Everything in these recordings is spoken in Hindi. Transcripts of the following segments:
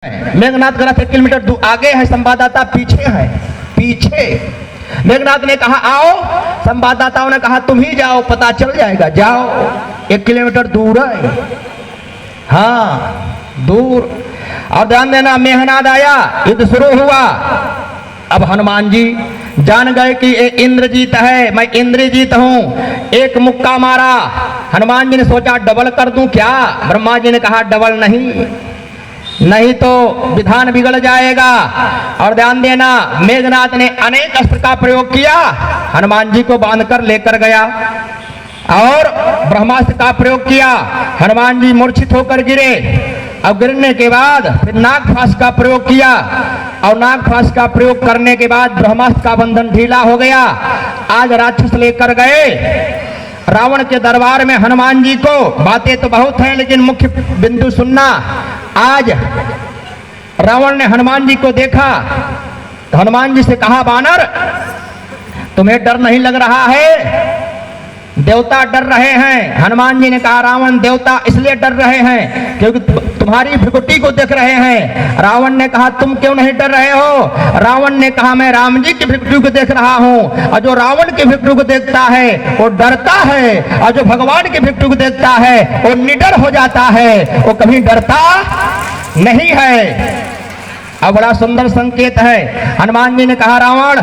मेघनाथ का रथ 1 किलोमीटर आगे है, संवाददाता पीछे है। पीछे मेघनाथ ने कहा आओ, संवाददाताओं ने कहा तुम ही जाओ, पता चल जाएगा। जाओ, 1 किलोमीटर दूर है। हाँ दूर। और ध्यान देना, मेघनाथ आया, युद्ध शुरू हुआ। अब हनुमान जी जान गए कि ये इंद्रजीत है, मैं इंद्रजीत हूं। एक मुक्का मारा। हनुमान जी ने सोचा डबल कर दूं क्या? ब्रह्मा जी ने कहा डबल नहीं तो विधान बिगड़ जाएगा। और ध्यान देना, मेघनाथ ने अनेक अस्त्र का प्रयोग किया, हनुमान जी को बांधकर लेकर गया। और ब्रह्मास्त्र का प्रयोग किया, हनुमान जी मूर्छित होकर गिरे। अब गिरने के बाद फिर नागफास का प्रयोग किया, और नागफास का प्रयोग करने के बाद ब्रह्मास्त्र का बंधन ढीला हो गया। आज राक्षस लेकर गए रावण के दरबार में हनुमान जी को। बातें तो बहुत हैं, लेकिन मुख्य बिंदु सुनना। आज रावण ने हनुमान जी को देखा तो हनुमान जी से कहा, बानर तुम्हें डर नहीं लग रहा है? देवता डर रहे हैं। हनुमान जी ने कहा, रावण देवता इसलिए डर रहे हैं क्योंकि तुम्हारी भृकुटी को देख रहे हैं। रावण ने कहा, तुम क्यों नहीं डर रहे हो? रावण ने कहा, मैं राम जी की भृकुटी को देख रहा हूं। और जो रावण की भृकुटी को देखता है वो डरता है, और जो भगवान की भृकुटी को देखता है वो निडर हो जाता है, वो कभी डरता नहीं है। अब बड़ा सुंदर संकेत है। हनुमान जी ने कहा, रावण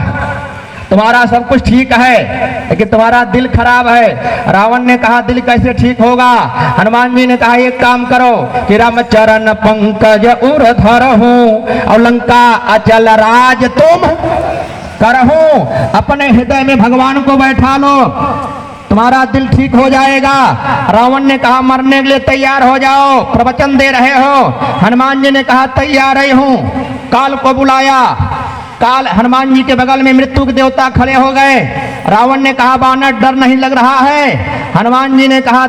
तुम्हारा सब कुछ ठीक है, लेकिन तुम्हारा दिल खराब है। रावण ने कहा, दिल कैसे ठीक होगा? हनुमान जी ने कहा, एक काम करो कि राम चरण पंकज उर्धर हूं, और लंका अचल राज तुम करहूं। अपने हृदय में भगवान को बैठा लो, तुम्हारा दिल ठीक हो जाएगा। रावण ने कहा, मरने के लिए तैयार हो जाओ, प्रवचन दे रहे हो? हनुमान जी ने कहा, तैयार ही हूं। काल को बुलाया। काल हनुमान जी के बगल में मृत्यु के देवता खड़े हो गए। रावण ने कहा, बानर डर नहीं लग रहा है? हनुमान जी ने कहा,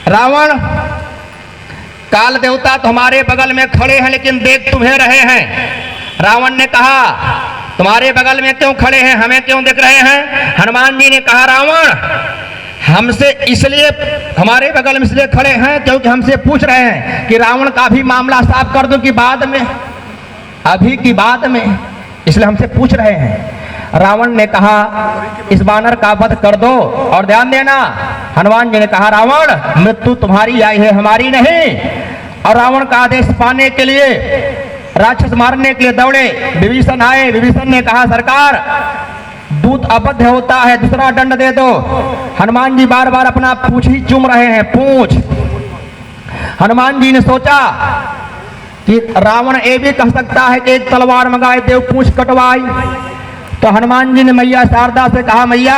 रावण काल देवता तुम्हारे बगल में खड़े हैं, लेकिन देख तुम्हें रहे हैं। रावण ने कहा, तुम्हारे बगल में क्यों खड़े हैं, हमें क्यों देख रहे हैं? हनुमान जी ने कहा, रावण हमसे इसलिए हमारे बगल में इसलिए खड़े हैं क्योंकि हमसे पूछ रहे हैं कि रावण का भी मामला साफ कर दो कि बाद में, अभी की बात में, इसलिए हमसे पूछ रहे हैं। रावण ने कहा, इस बानर का वध कर दो। और ध्यान देना, हनुमान जी ने कहा, रावण मृत्यु तुम्हारी आई है, हमारी नहीं। और रावण का आदेश पाने के लिए राक्षस मारने के लिए दौड़े। विभीषण आए। विभीषण ने कहा, सरकार दूत अबद्ध होता है, दूसरा दंड दे दो। हनुमान जी बार बार अपना पूंछ ही चूम रहे हैं, पूंछ। हनुमान जी ने सोचा कि रावण ये भी कह सकता है कि एक तलवार मंगाए देव पूंछ कटवाई। तो हनुमान जी ने मैया शारदा से कहा, मैया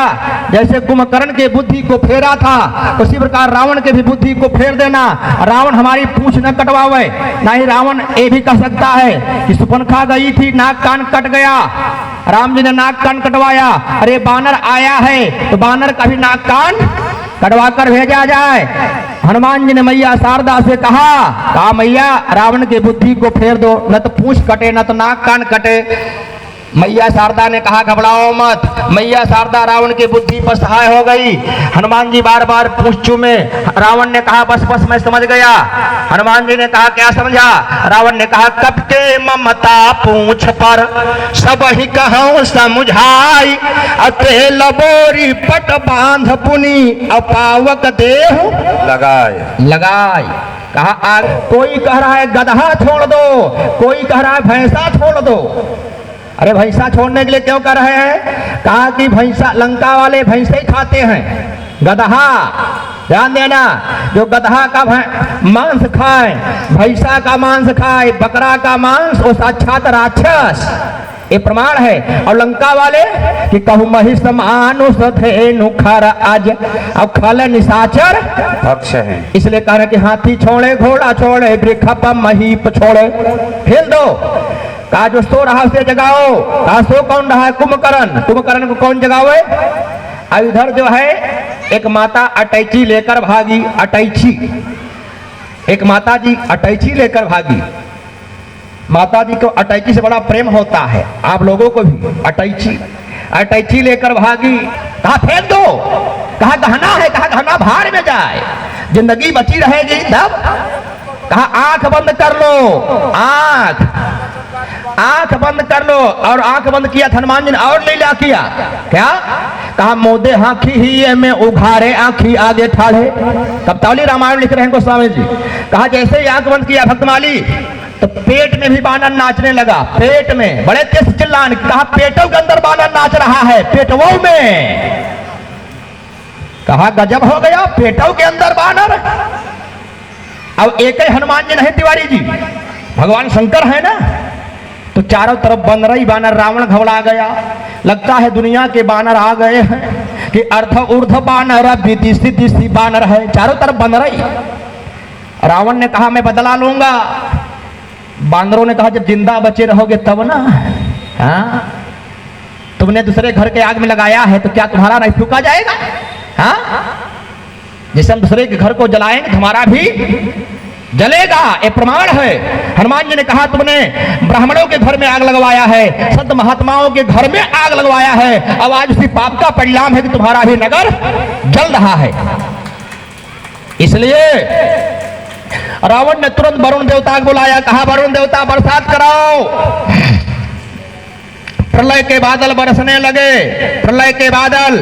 जैसे कुंभकर्ण के बुद्धि को फेरा था, उसी प्रकार रावण के भी बुद्धि को फेर देना। रावण हमारी पूंछ न कटवावे। नहीं, रावण ये भी कह सकता है कि सुपनखा गई थी, नाक कान कट गया, राम जी ने नाक कान कटवाया। अरे बानर आया है तो बानर का भी नाक कान कटवा कर भेजा जाए। हनुमान जी ने मैया शारदा से कहा, मैया रावण की बुद्धि को फेर दो, न तो पूंछ कटे न तो नाक कान कटे। मैया शारदा ने कहा, घबराओ मत। मैया शारदा रावण की बुद्धि पर सहाय हो गई। हनुमान जी बार बार पूंछ चूमे। रावण ने कहा, बस बस मैं समझ गया। हनुमान जी ने कहा, क्या समझा? रावण ने कहा, कब के ममता पूंछ पर सब ही कहूं समझाई, अते लबोरी पट बांध पुनी अपावक देह लगाए। कहा, कोई कह रहा है गधा छोड़ दो, कोई कह रहा है भैंसा छोड़ दो। अरे भैंसा छोड़ने के लिए क्यों कर रहे हैं? कहा कि भैंसा, लंका वाले भैंसे ही खाते हैं, गदहा। ध्यान देना, जो गदहा का मांस खाए, भैंसा का मांस खाए, बकरा का मांस, वो साक्षात राक्षस, ये प्रमाण है। और लंका वाले कि कहूँ महिष मानुष धेनु खर आज, अब खल निशाचर भक्ष है, इसलिए कह रहे कि हाथी छोड़े, घोड़ा छोड़े, वृक्ष पर महीप छोड़े। हिल दो। कहा, जो सो रहा उसे जगाओ। कहा, सो कौन रहा है? कुंभकर्ण। कुंभकर्ण को कौन जगावे? अब इधर जो है एक माता अटैची लेकर भागी। अटैची, एक माता जी अटैची लेकर भागी। माता जी को अटैची से बड़ा प्रेम होता है, आप लोगों को भी। अटैची लेकर भागी। कहा, फेंक दो। कहा, गहना है। कहा, गहना भाड़ में जाए, जिंदगी बची रहेगी तब। कहा आंख बंद कर लो, आंख बंद कर लो। और आंख बंद किया, हनुमान जी ने और लीला किया। क्या कहा? मोदे आंखी ही में उघारे आंखी आगे ठाड़े। कप्तावली रामायण लिख रहे हैं गोस्वामी जी। कहा जैसे ही आंख बंद किया भक्तमाली, तो पेट में भी बानर नाचने लगा। पेट में बड़े तेज चिल्लान। कहा पेटों के अंदर बानर नाच रहा है, पेटवों में। कहा गजब हो गया, पेटों के अंदर बानर। अब एक ही हनुमान जी नहीं तिवारी जी, भगवान शंकर है ना, तो चारों तरफ बानर ही बानर। रावण घबरा गया, लगता है दुनिया के बानर आ गए हैं कि अर्ध ऊर्ध बानर विदिशी दिशी बानर है, चारों तरफ बानर ही। रावण ने कहा मैं बदला लूंगा। बानरों ने कहा जब जिंदा बचे रहोगे तब ना। हाँ, तुमने दूसरे घर के आग में लगाया है तो क्या तुम्हारा नहीं फूका जाएगा? हाँ, जैसे हम दूसरे के घर को जलाएंगे हमारा भी जलेगा, ये प्रमाण है। हनुमान जी ने कहा तुमने ब्राह्मणों के घर में आग लगवाया है, संत महात्माओं के घर में आग लगवाया है, अब आज उसी पाप का परिणाम है कि तुम्हारा भी नगर जल रहा है। इसलिए रावण ने तुरंत वरुण देवता को बुलाया। कहा वरुण देवता बरसात कराओ। प्रलय के बादल बरसने लगे, प्रलय के बादल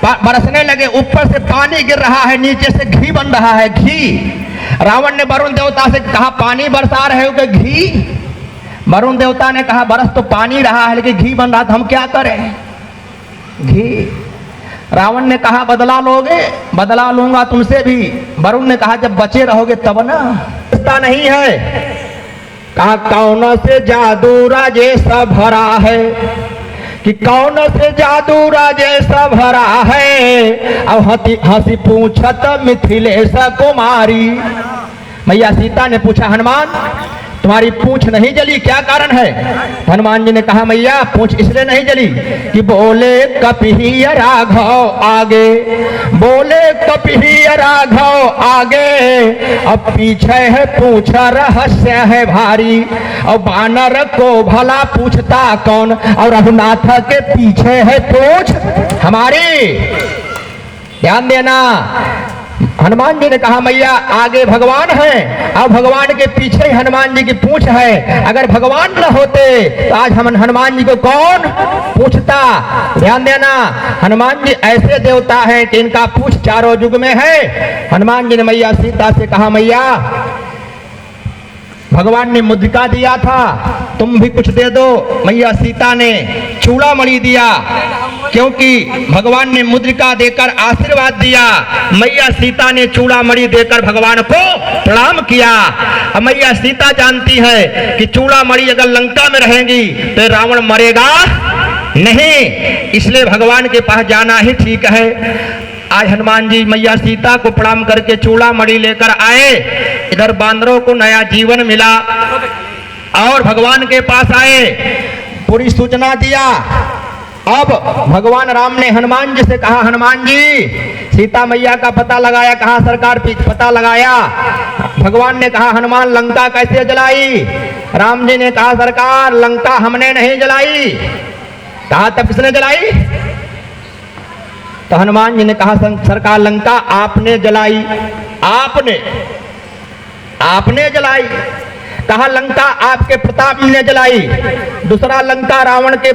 बरसने लगे। ऊपर से पानी गिर रहा है, नीचे से घी बन रहा है, घी। रावण ने वरुण देवता से कहा पानी बरसा रहे हो कि घी? वरुण देवता ने कहा बरस तो पानी रहा है लेकिन घी बन रहा था, हम क्या करें? घी। रावण ने कहा बदला लोगे? बदला लूंगा तुमसे भी। वरुण ने कहा जब बचे रहोगे तब ना। ऐसा नहीं है। कहा कौन से जादू राजेश भरा है, कि कौन से जादू राजेश भरा है। अब हंसी पूछत मिथिलेश कुमारी। मैया सीता ने पूछा हनुमान तुम्हारी पूंछ नहीं जली, क्या कारण है? हनुमान जी ने कहा मैया पूंछ इसलिए नहीं जली कि बोले कपिही राघव आगे, बोले कपिही राघव आगे, अब पीछे है पूंछ रहस्य है भारी। और बानर को भला पूछता कौन, और रघुनाथ के पीछे है पूंछ हमारी। ध्यान देना। हनुमान जी ने कहा मैया आगे भगवान है और भगवान के पीछे हनुमान जी की पूंछ है। अगर भगवान न होते तो आज हम हनुमान जी को कौन पूछता? ध्यान देना, हनुमान जी ऐसे देवता हैं कि इनका पूंछ चारों युग में है। हनुमान जी ने मैया सीता से कहा मैया भगवान ने मुद्रिका दिया था, तुम भी कुछ दे दो। मैया सीता ने चूड़ामणि दिया, क्योंकि भगवान ने मुद्रिका देकर आशीर्वाद दिया। मैया सीता ने चूड़ामणि देकर भगवान को प्रणाम किया। अब मैया सीता जानती है कि चूड़ामणि अगर लंका में रहेंगी तो रावण मरेगा नहीं, इसलिए भगवान के पास जाना ही ठीक है। आज हनुमान जी मैया सीता को प्रणाम करके चूड़ामणि लेकर आए। इधर बानरों को नया जीवन मिला और भगवान के पास आए, पूरी सूचना दिया। अब भगवान राम ने हनुमान जी से कहा हनुमान जी सीता मैया का पता लगाया, कहा सरकार पता लगाया। भगवान ने कहा हनुमान लंका कैसे जलाई? राम जी ने कहा सरकार लंका हमने नहीं जलाई। कहा तब किसने जलाई? तो हनुमान जी ने कहा सरकार लंका आपने जलाई, आपने जलाई। कहा लंका आपके प्रताप ने जलाई, दूसरा लंका रावण के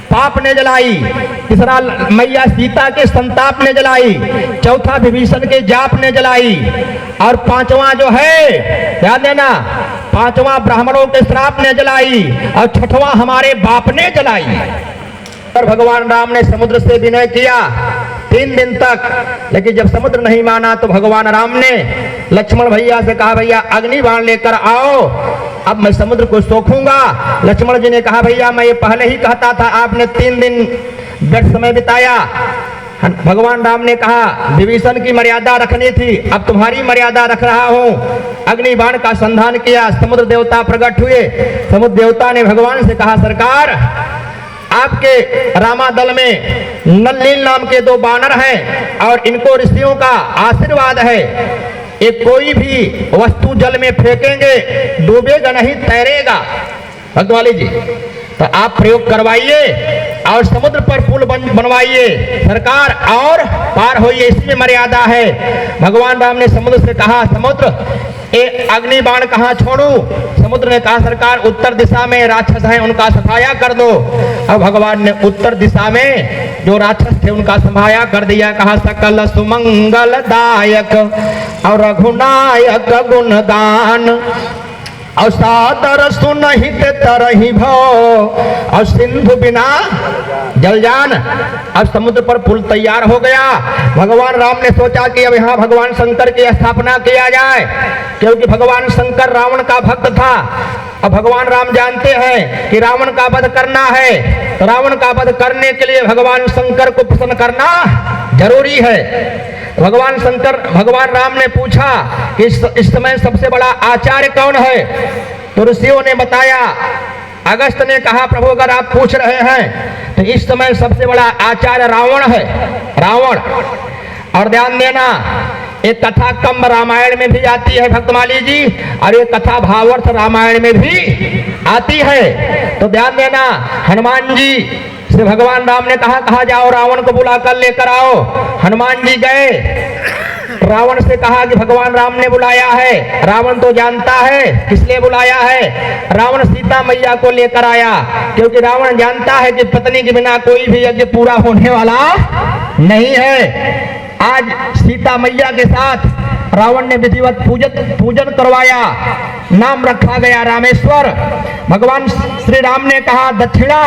पाप ने जलाई, तीसरा मैया सीता के संताप ने जलाई, चौथा विभीषण के जाप ने जलाई, और पांचवा जो है ध्यान देना, पांचवा ब्राह्मणों के श्राप ने जलाई, और छठवां हमारे बाप ने जलाई। और भगवान राम ने समुद्र से विनय किया 3 दिन तक, लेकिन जब समुद्र नहीं माना तो भगवान राम ने लक्ष्मण भैया से कहा भैया अग्नि बाण लेकर आओ, अब मैं समुद्र को सोखूंगा। लक्ष्मण जी ने कहा भैया मैं ये पहले ही कहता था, आपने 3 दिन व्यर्थ समय बिताया। भगवान राम ने कहा विभीषण की मर्यादा रखनी थी, अब तुम्हारी मर्यादा रख रहा हूं। अग्नि बाण का संधान किया, समुद्र देवता प्रकट हुए। समुद्र देवता ने भगवान से कहा सरकार आपके रामादल में नल्लील नाम के 2 बानर हैं और इनको ऋषियों का आशीर्वाद है, एक कोई भी वस्तु जल में फेंकेंगे डूबेगा नहीं, तैरेगा। भगवाली जी तो आप प्रयोग करवाइए और समुद्र पर पुल बनवाइए सरकार और पार होइए, इसमें मर्यादा है। भगवान राम ने समुद्र से कहा समुद्र ये अग्नि बाण कहाँ छोड़ूं? समुद्र ने कहा सरकार उत्तर दिशा में राक्षस हैं उनका सफाया कर दो। अब भगवान ने उत्तर दिशा में जो राक्षस थे उनका सफाया कर दिया। कहा सकल सुमंगलदायक और रघुनायक गुणगान और सादर सुनहित तरहि भो और सिंधु बिना जलजान। अब समुद्र पर पुल तैयार हो गया। भगवान राम ने सोचा कि अब यहाँ भगवान शंकर की स्थापना किया जाए, क्योंकि भगवान शंकर रावण का भक्त था। अब भगवान राम जानते हैं कि रावण का वध करना है, तो रावण का वध करने के लिए भगवान शंकर को प्रसन्न करना जरूरी है। भगवान राम ने पूछा कि इस समय सबसे बड़ा आचार्य कौन है? तो ऋषियों ने बताया। अगस्त ने कहा प्रभु अगर आप पूछ रहे हैं तो इस समय सबसे बड़ा आचार्य रावण है, रावण। और ध्यान देना, एक कथा कम्ब रामायण में भी आती है भक्तमाली जी, और ये कथा भावार्थ रामायण में भी आती है। तो ध्यान देना, हनुमान जी से भगवान राम ने कहा जाओ रावण को बुला कर लेकर आओ। हनुमान जी गए, रावण से कहा कि भगवान राम ने बुलाया है। रावण तो जानता है किस लिए बुलाया है। रावण सीता मैया को लेकर आया, क्योंकि रावण जानता है कि पत्नी के बिना कोई भी यज्ञ पूरा होने वाला नहीं है। आज सीता मैया के साथ रावण ने विधिवत पूजन करवाया, नाम रखा गया रामेश्वर। भगवान श्री राम ने कहा दक्षिणा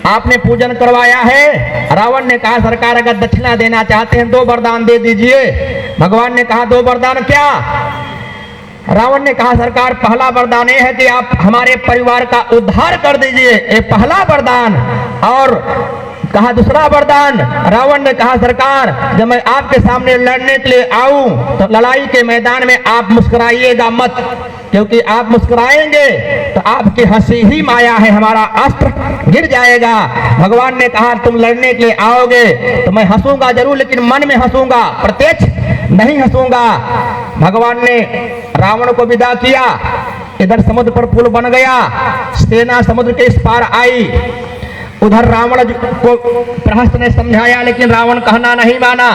आपने पूजन करवाया है। रावण ने कहा सरकार अगर दक्षिणा देना चाहते हैं 2 वरदान दे दीजिए। भगवान ने कहा 2 वरदान क्या? रावण ने कहा सरकार पहला वरदान ये है कि आप हमारे परिवार का उद्धार कर दीजिए, ये पहला वरदान। और कहा दूसरा वरदान, रावण ने कहा सरकार जब मैं आपके सामने लड़ने के लिए आऊं तो लड़ाई के मैदान में आप मुस्कुराइएगा मत, क्योंकि आप मुस्कुराएंगे तो आपकी हंसी ही माया है, हमारा अस्त्र गिर जाएगा। भगवान ने कहा तुम लड़ने के लिए आओगे तो मैं हंसूंगा जरूर, लेकिन मन में हंसूंगा, प्रत्यक्ष नहीं हंसूंगा। भगवान ने रावण को विदा किया। इधर समुद्र पर पुल बन गया, सेना समुद्र के इस पार आई। उधर रावण को प्रहस्त ने समझाया, लेकिन रावण कहना नहीं माना।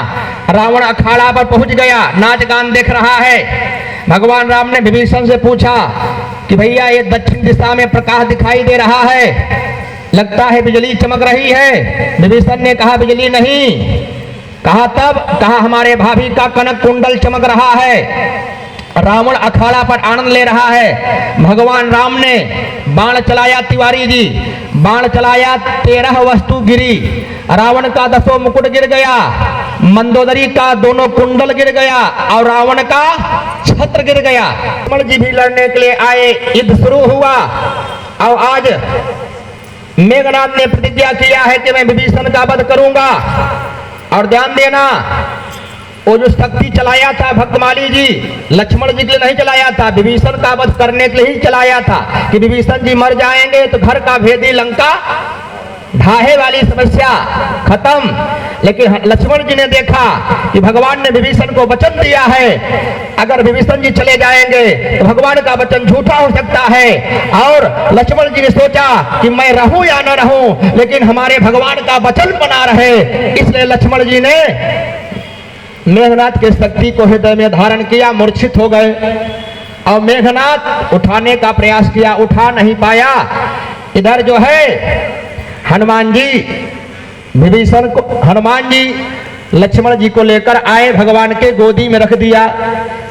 रावण अखाड़ा पर पहुंच गया, नाच गान देख रहा है। भगवान राम ने विभीषण से पूछा कि भैया ये दक्षिण दिशा में प्रकाश दिखाई दे रहा है, लगता है बिजली चमक रही है। विभीषण ने कहा बिजली नहीं। कहा तब? कहा हमारे भाभी का कनक कुंडल चमक रहा है। रावण अखाड़ा पर आनंद ले रहा है। भगवान राम ने बाण चलाया, तिवारी जी बाण चलाया, 13 वस्तु गिरी। रावण का 10 मुकुट गिर गया, मंदोदरी का 2 कुंडल गिर गया और रावण का छत्र गिर गया। लक्ष्मण जी भी लड़ने के लिए आए, युद्ध शुरू हुआ। और आज मेघनाथ ने प्रतिज्ञा किया है कि मैं विभीषण का वध करूंगा। और ध्यान देना, वो जो शक्ति चलाया था भक्तमाली जी, लक्ष्मण जी के लिए नहीं चलाया था, विभीषण का वध करने के लिए ही चलाया था कि विभीषण जी मर जाएंगे तो घर का भेदी लंका ढाहे वाली समस्या खत्म। लेकिन लक्ष्मण जी ने देखा कि भगवान ने विभीषण को वचन दिया है, अगर विभीषण जी चले जाएंगे तो भगवान का वचन झूठा हो सकता है। और लक्ष्मण जी ने सोचा कि मैं रहूं या न रहूं, लेकिन हमारे भगवान का वचन बना रहे। इसलिए लक्ष्मण जी ने मेघनाथ की शक्ति को हृदय में धारण किया, मूर्छित हो गए। और मेघनाथ उठाने का प्रयास किया, उठा नहीं पाया। इधर जो है हनुमान जी विभीषण को, हनुमान जी लक्ष्मण जी को लेकर आए, भगवान के गोदी में रख दिया,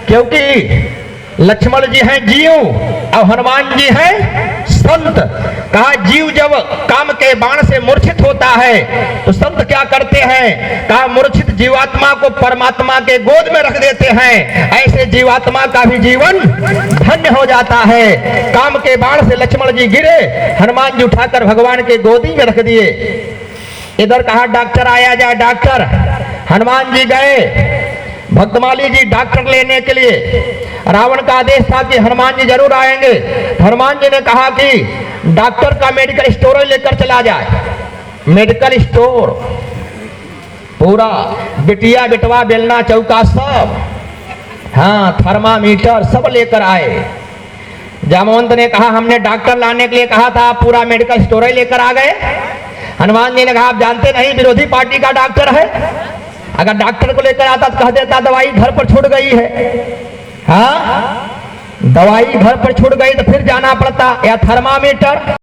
क्योंकि लक्ष्मण जी हैं जीव और हनुमान जी हैं संत। कहा जीव जब काम के बाण से मूर्छित होता है तो संत क्या करते हैं? कहा मूर्छित जीवात्मा को परमात्मा के गोद में रख देते हैं, ऐसे जीवात्मा का भी जीवन धन्य हो जाता है। काम के बाण से लक्ष्मण जी गिरे, हनुमान जी उठाकर भगवान के गोदी में रख दिए। इधर कहा डॉक्टर आया जाए, डॉक्टर। हनुमान जी गए, भक्तमाली जी डॉक्टर लेने के लिए। रावण का आदेश था कि हनुमान जी जरूर आएंगे। हनुमान जी ने कहा कि डॉक्टर का मेडिकल स्टोर लेकर चला जाए। मेडिकल स्टोर पूरा बिटिया बिटवा बेलना चौका सब, हाँ थर्मामीटर सब लेकर आए। जामवंत ने कहा हमने डॉक्टर लाने के लिए कहा था, आप पूरा मेडिकल स्टोर लेकर आ गए। हनुमान जी ने कहा आप जानते नहीं विरोधी पार्टी का डॉक्टर है, अगर डॉक्टर को लेकर आता तो कह देता दवाई घर पर छूट गई है। हाँ, दवाई घर पर छूट गई तो फिर जाना पड़ता, या थर्मामीटर।